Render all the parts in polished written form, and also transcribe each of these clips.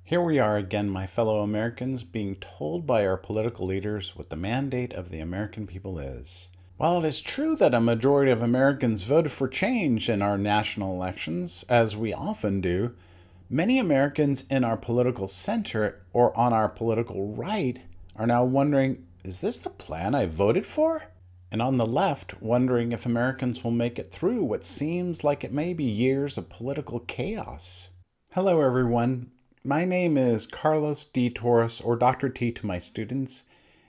Here we are again, my fellow Americans, being told by our political leaders what the mandate of the American people is. While it is true that a majority of Americans voted for change in our national elections, as we often do, many Americans in our political center or on our political right are now wondering, is this the plan I voted for? And on the left, wondering if Americans will make it through what seems like it may be years of political chaos. Hello, everyone. My name is Carlos D. Torres, or Dr. T to my students,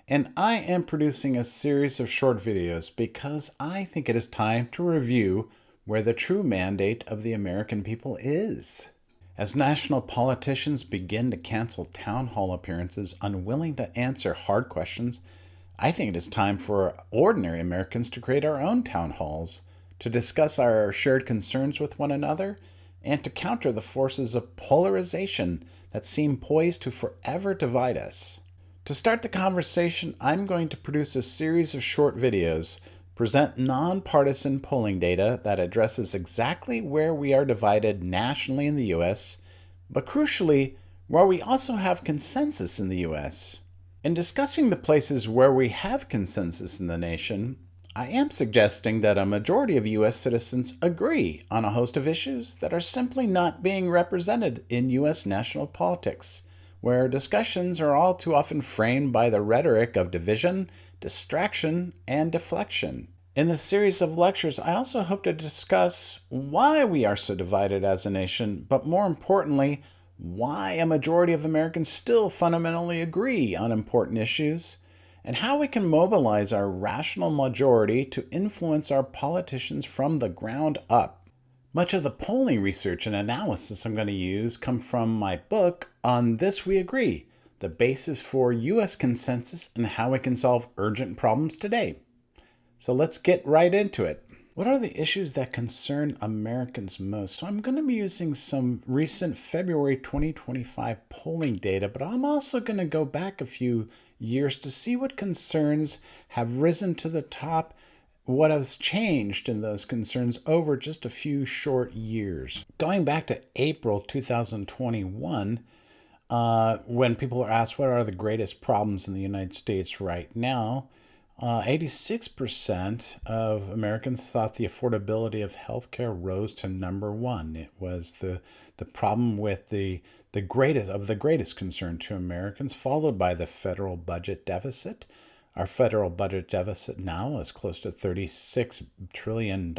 and I am producing a series of short videos because I think it is time to review where the true mandate of the American people is. As national politicians begin to cancel town hall appearances, unwilling to answer hard questions, I think it is time for ordinary Americans to create our own town halls, to discuss our shared concerns with one another, and to counter the forces of polarization that seem poised to forever divide us. To start the conversation, I'm going to produce a series of short videos, present nonpartisan polling data that addresses exactly where we are divided nationally in the US, but crucially, where we also have consensus in the US. In discussing the places where we have consensus in the nation, I am suggesting that a majority of U.S. citizens agree on a host of issues that are simply not being represented in U.S. national politics, where discussions are all too often framed by the rhetoric of division, distraction, and deflection. In this series of lectures, I also hope to discuss why we are so divided as a nation, but more importantly, why a majority of Americans still fundamentally agree on important issues, and how we can mobilize our rational majority to influence our politicians from the ground up. Much of the polling research and analysis I'm going to use come from my book, On This We Agree, the basis for U.S. consensus and how we can solve urgent problems today. So let's get right into it. What are the issues that concern Americans most? So I'm going to be using some recent February 2025 polling data, but I'm also going to go back a few years to see what concerns have risen to the top, what has changed in those concerns over just a few short years. Going back to April 2021, when people are asked what are the greatest problems in the United States right now, 86% of Americans thought the affordability of healthcare rose to number one. It was the problem with the greatest concern to Americans, followed by the federal budget deficit. Our federal budget deficit now is close to $36 trillion.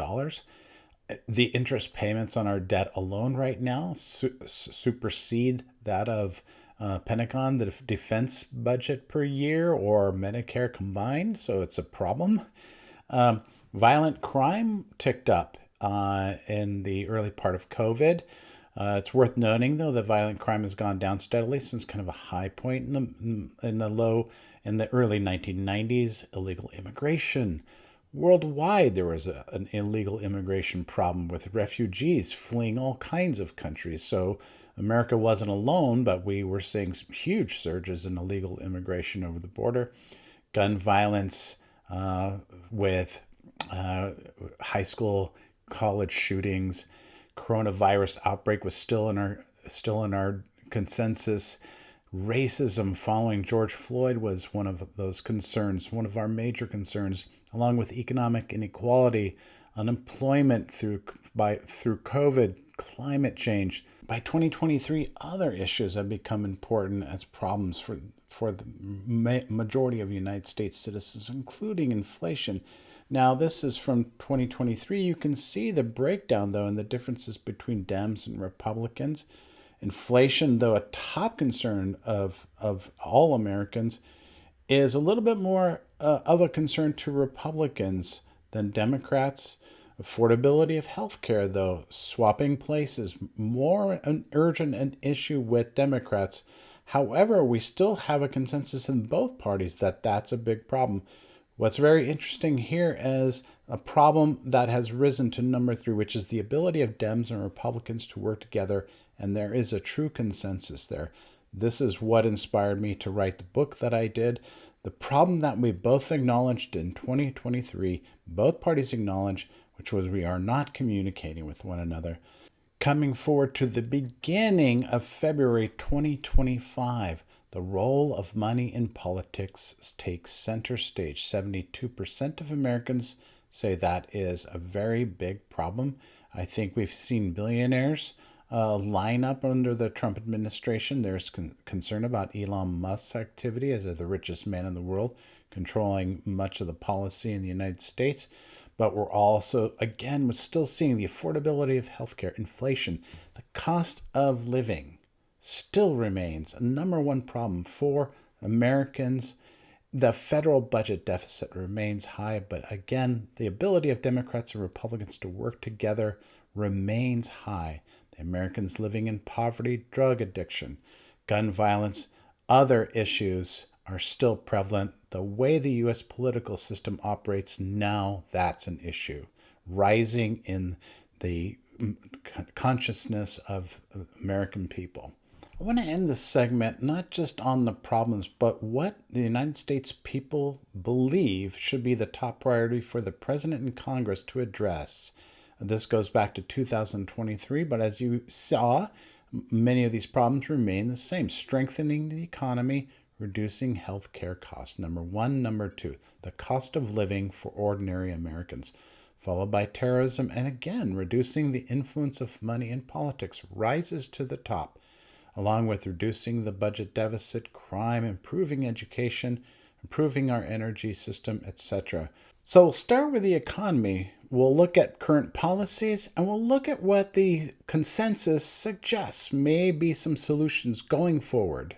The interest payments on our debt alone right now supersede that of Pentagon, the defense budget per year, or Medicare combined, so it's a problem. Violent crime ticked up in the early part of COVID. It's worth noting, though, that violent crime has gone down steadily since kind of a high point in the early 1990s. Illegal immigration. Worldwide, there was an illegal immigration problem with refugees fleeing all kinds of countries. So America wasn't alone, but we were seeing huge surges in illegal immigration over the border. Gun violence with high school, college shootings. Coronavirus outbreak was still in our consensus. Racism following George Floyd was one of those concerns, one of our major concerns, along with economic inequality, unemployment through COVID, climate change. By 2023, other issues have become important as problems for the majority of United States citizens, including inflation. Now, this is from 2023. You can see the breakdown, though, and the differences between Dems and Republicans. Inflation, though a top concern of all Americans, is a little bit more of a concern to Republicans than Democrats. Affordability of health care, though, swapping places, more an urgent issue with Democrats. However, we still have a consensus in both parties that that's a big problem. What's very interesting here is a problem that has risen to number three, which is the ability of Dems and Republicans to work together, and there is a true consensus there. This is what inspired me to write the book that I did. The problem that we both acknowledged in 2023, both parties acknowledged, which was we are not communicating with one another. Coming forward to the beginning of February 2025, the role of money in politics takes center stage. 72% of Americans say that is a very big problem. I think we've seen billionaires line up under the Trump administration. There's concern about Elon Musk's activity as the richest man in the world, controlling much of the policy in the United States. But we're also, again, we're still seeing the affordability of healthcare, inflation, the cost of living still remains a number one problem for Americans. The federal budget deficit remains high, but again, the ability of Democrats and Republicans to work together remains high. The Americans living in poverty, drug addiction, gun violence, other issues are still prevalent. The way the U.S. political system operates now, that's an issue. Rising in the consciousness of American people. I want to end this segment not just on the problems, but what the United States people believe should be the top priority for the President and Congress to address. This goes back to 2023, but as you saw, many of these problems remain the same. Strengthening the economy, reducing health care costs. Number one. Number two, the cost of living for ordinary Americans, followed by terrorism. And again, reducing the influence of money in politics rises to the top, along with reducing the budget deficit, crime, improving education, improving our energy system, etc. So we'll start with the economy. We'll look at current policies, and we'll look at what the consensus suggests may be some solutions going forward.